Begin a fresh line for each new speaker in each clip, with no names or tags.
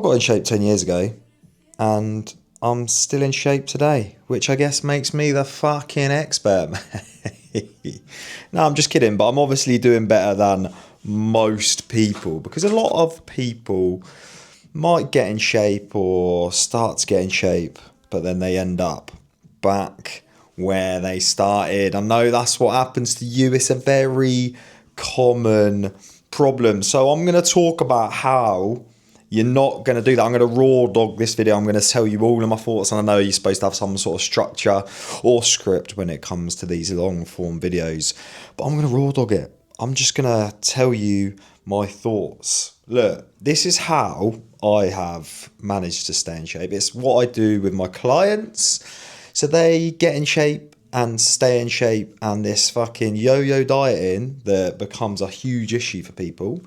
got in shape 10 years ago and I'm still in shape today, which I guess makes me the fucking expert. No, I'm just kidding, but I'm obviously doing better than most people, because a lot of people might get in shape or start to get in shape, but then they end up back where they started. I know that's what happens to you. It's a very common problem. So I'm going to talk about how you're not going to do that. I'm going to raw dog this video. I'm going to tell you all of my thoughts. And I know you're supposed to have some sort of structure or script when it comes to these long form videos, but I'm going to raw dog it. I'm just going to tell you my thoughts. Look, this is how I have managed to stay in shape. It's what I do with my clients. So they get in shape and stay in shape, and this fucking yo-yo dieting that becomes a huge issue for people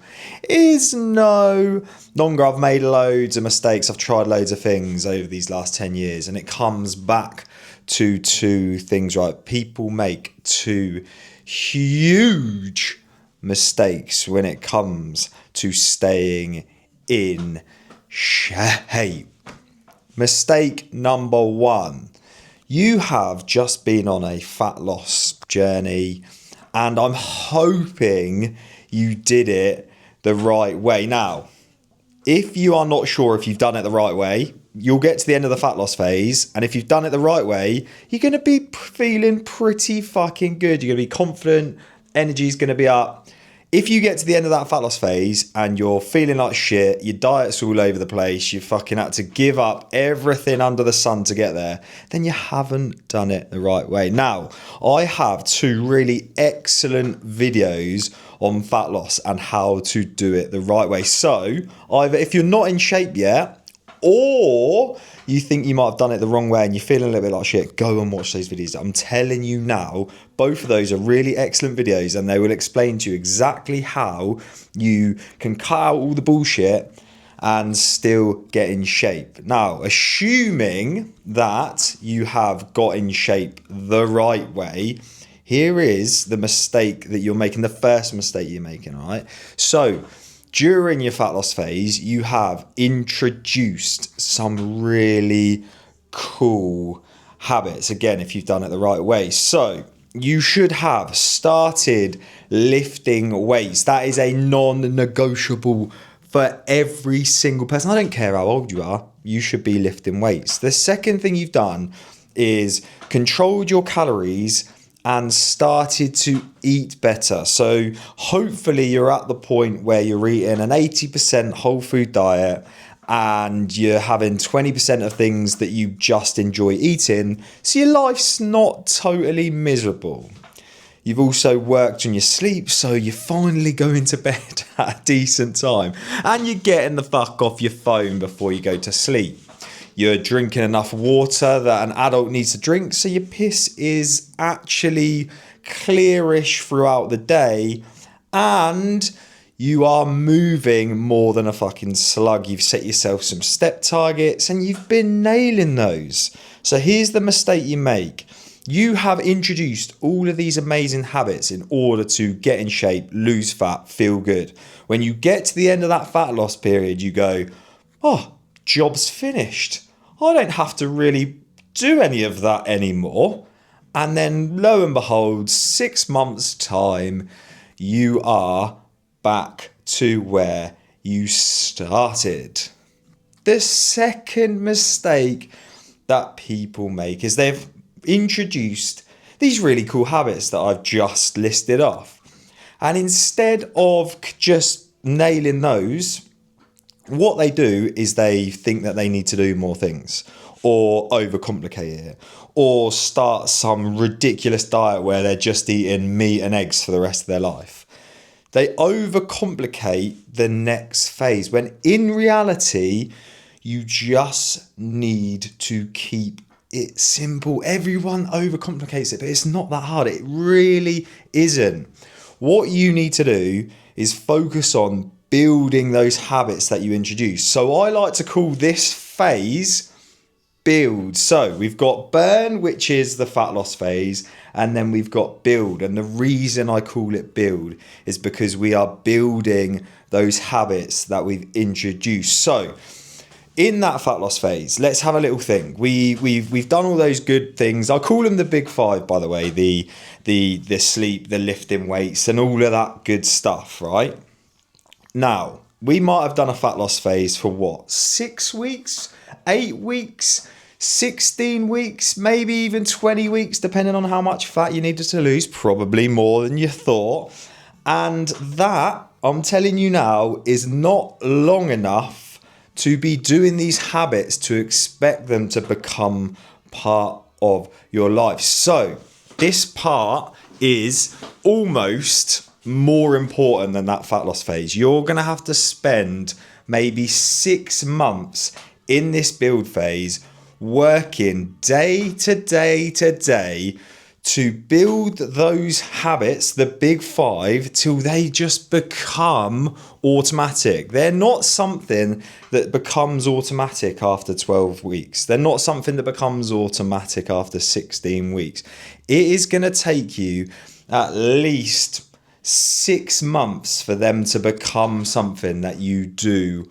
is no longer. I've made loads of mistakes. I've tried loads of things over these last 10 years, and it comes back to two things, right? People make two huge mistakes when it comes to staying in shape. Mistake number one: you have just been on a fat loss journey, and I'm hoping you did it the right way. Now, if you are not sure if you've done it the right way, you'll get to the end of the fat loss phase, and if you've done it the right way, you're going to be feeling pretty fucking good. You're going to be confident, energy's going to be up. If you get to the end of that fat loss phase and you're feeling like shit, your diet's all over the place, you fucking had to give up everything under the sun to get there, then you haven't done it the right way. Now, I have two really excellent videos on fat loss and how to do it the right way. So, either if you're not in shape yet, or you think you might have done it the wrong way and you're feeling a little bit like shit, go and watch those videos. I'm telling you now, both of those are really excellent videos, and they will explain to you exactly how you can cut out all the bullshit and still get in shape. Now, assuming that you have got in shape the right way, here is the mistake that you're making, the first mistake you're making, all right? So, during your fat loss phase, you have introduced some really cool habits. Again, if you've done it the right way. So you should have started lifting weights. That is a non-negotiable for every single person. I don't care how old you are, you should be lifting weights. The second thing you've done is controlled your calories and started to eat better. So hopefully you're at the point where you're eating an 80% whole food diet and you're having 20% of things that you just enjoy eating, so your life's not totally miserable. You've also worked on your sleep, so you're finally going to bed at a decent time, and you're getting the fuck off your phone before you go to sleep. You're drinking enough water that an adult needs to drink, so your piss is actually clearish throughout the day, and you are moving more than a fucking slug. You've set yourself some step targets and you've been nailing those. So here's the mistake you make. You have introduced all of these amazing habits in order to get in shape, lose fat, feel good. When you get to the end of that fat loss period, you go, oh, job's finished. I don't have to really do any of that anymore. And then lo and behold, 6 months' time, you are back to where you started. The second mistake that people make is they've introduced these really cool habits that I've just listed off. And instead of just nailing those, what they do is they think that they need to do more things, or overcomplicate it, or start some ridiculous diet where they're just eating meat and eggs for the rest of their life. They overcomplicate the next phase, when in reality, you just need to keep it simple. Everyone overcomplicates it, but it's not that hard. It really isn't. What you need to do is focus on building those habits that you introduce. So I like to call this phase build. So we've got burn, which is the fat loss phase, and then we've got build. And the reason I call it build is because we are building those habits that we've introduced. So in that fat loss phase, let's have a little think. We've done all those good things. I call them the big five, by the way, the sleep, the lifting weights, and all of that good stuff, right? Now, we might have done a fat loss phase for what? 6 weeks, 8 weeks, 16 weeks, maybe even 20 weeks, depending on how much fat you needed to lose, probably more than you thought. And that, I'm telling you now, is not long enough to be doing these habits to expect them to become part of your life. So this part is almost more important than that fat loss phase. You're going to have to spend maybe 6 months in this build phase working day to day to day to build those habits, the big five, till they just become automatic. They're not something that becomes automatic after 12 weeks. They're not something that becomes automatic after 16 weeks. It is going to take you at least 6 months for them to become something that you do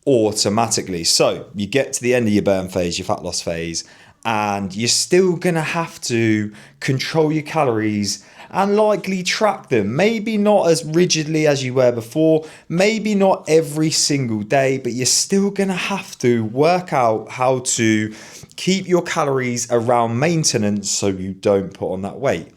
automatically. So you get to the end of your burn phase, your fat loss phase, and you're still going to have to control your calories and likely track them. Maybe not as rigidly as you were before, maybe not every single day, but you're still going to have to work out how to keep your calories around maintenance so you don't put on that weight.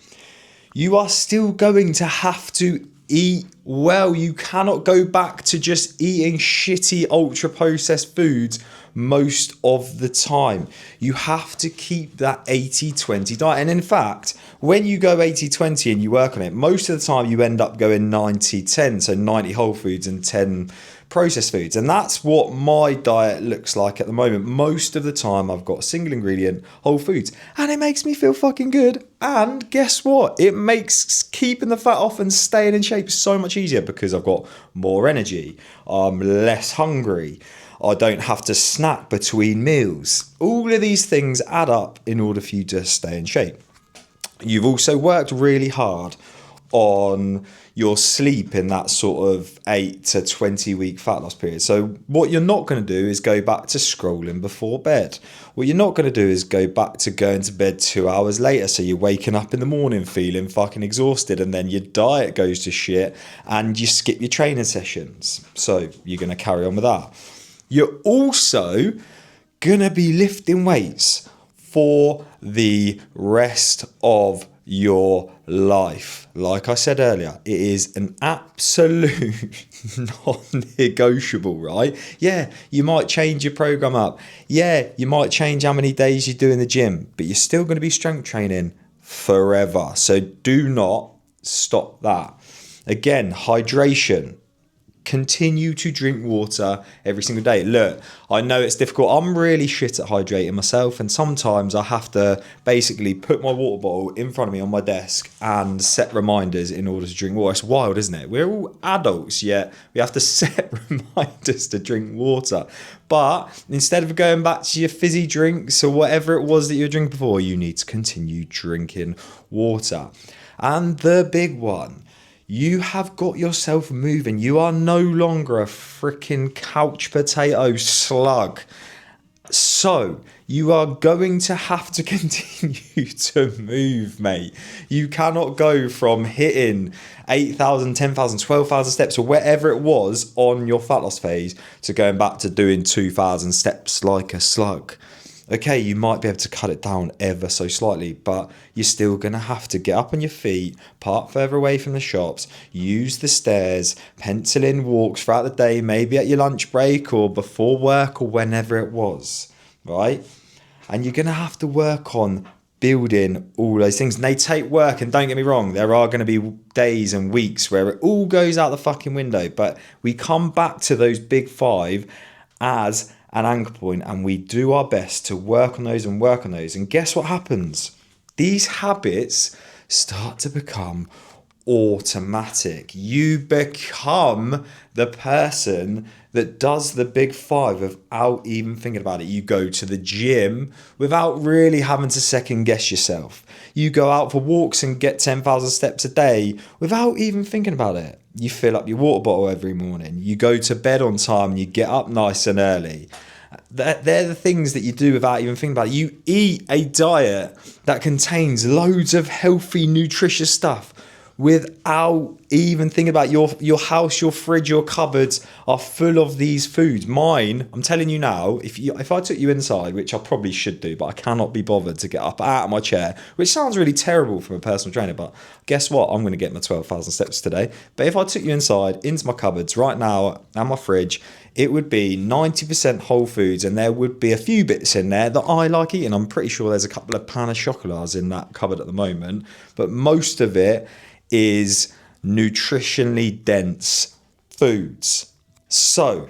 You are still going to have to eat well. You cannot go back to just eating shitty ultra processed foods most of the time. You have to keep that 80-20 diet. And in fact, when you go 80-20 and you work on it, most of the time you end up going 90-10, so 90 whole foods and 10 processed foods. And that's what my diet looks like at the moment. Most of the time I've got single ingredient whole foods, and it makes me feel fucking good. And guess what? It makes keeping the fat off and staying in shape so much easier because I've got more energy. I'm less hungry. I don't have to snack between meals. All of these things add up in order for you to stay in shape. You've also worked really hard on your sleep in that sort of 8 to 20 week fat loss period. So what you're not going to do is go back to scrolling before bed. What you're not going to do is go back to going to bed 2 hours later. So you're waking up in the morning feeling fucking exhausted, and then your diet goes to shit and you skip your training sessions. So you're going to carry on with that. You're also going to be lifting weights for the rest of your life. Like I said earlier, it is an absolute non-negotiable, right? Yeah, you might change your program up. Yeah, you might change how many days you do in the gym, but you're still going to be strength training forever. So do not stop that. Again, hydration. Continue to drink water every single day. Look, I know it's difficult. I'm really shit at hydrating myself, and sometimes I have to basically put my water bottle in front of me on my desk and set reminders in order to drink water. It's wild, isn't it? We're all adults, yet we have to set reminders to drink water. But instead of going back to your fizzy drinks or whatever it was that you were drinking before, you need to continue drinking water. And the big one, you have got yourself moving. You are no longer a freaking couch potato slug. So you are going to have to continue to move, mate. You cannot go from hitting 8,000, 10,000, 12,000 steps or whatever it was on your fat loss phase to going back to doing 2,000 steps like a slug. Okay, you might be able to cut it down ever so slightly, but you're still going to have to get up on your feet, park further away from the shops, use the stairs, pencil in walks throughout the day, maybe at your lunch break or before work or whenever it was, right? And you're going to have to work on building all those things. And they take work, and don't get me wrong, there are going to be days and weeks where it all goes out the fucking window, but we come back to those big five as an anchor point, and we do our best to work on those and work on those. And guess what happens? These habits start to become automatic. You become the person that does the big five without even thinking about it. You go to the gym without really having to second guess yourself. You go out for walks and get 10,000 steps a day without even thinking about it. You fill up your water bottle every morning. You go to bed on time and you get up nice and early. They're the things that you do without even thinking about it. You eat a diet that contains loads of healthy, nutritious stuff without even thinking about your house, your fridge, your cupboards are full of these foods. Mine, I'm telling you now, if I took you inside, which I probably should do, but I cannot be bothered to get up out of my chair, which sounds really terrible from a personal trainer, but guess what? I'm going to get my 12,000 steps today. But if I took you inside into my cupboards right now and my fridge, it would be 90% whole foods, and there would be a few bits in there that I like eating. I'm pretty sure there's a couple of pain au chocolats in that cupboard at the moment, but most of it is nutritionally dense foods. So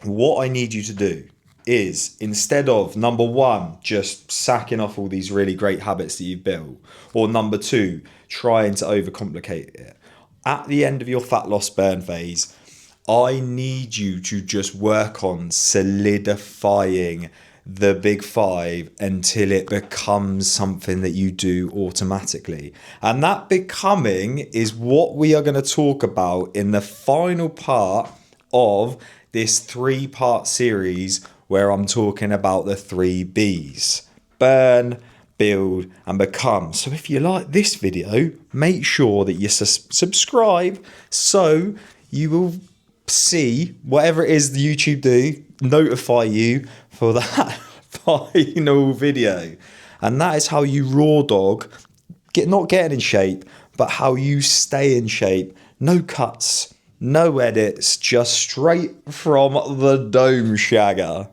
what I need you to do is, instead of number one, just sacking off all these really great habits that you've built, or number two, trying to overcomplicate it, at the end of your fat loss burn phase, I need you to just work on solidifying the big five until it becomes something that you do automatically. And that becoming is what we are going to talk about in the final part of this 3-part series, where I'm talking about the 3 B's: burn, build, and become. So if you like this video, make sure that you subscribe so you will see whatever it is the YouTube do, notify you for that final video. And that is how you raw dog, not getting in shape, but how you stay in shape. No cuts, no edits, just straight from the dome shagger.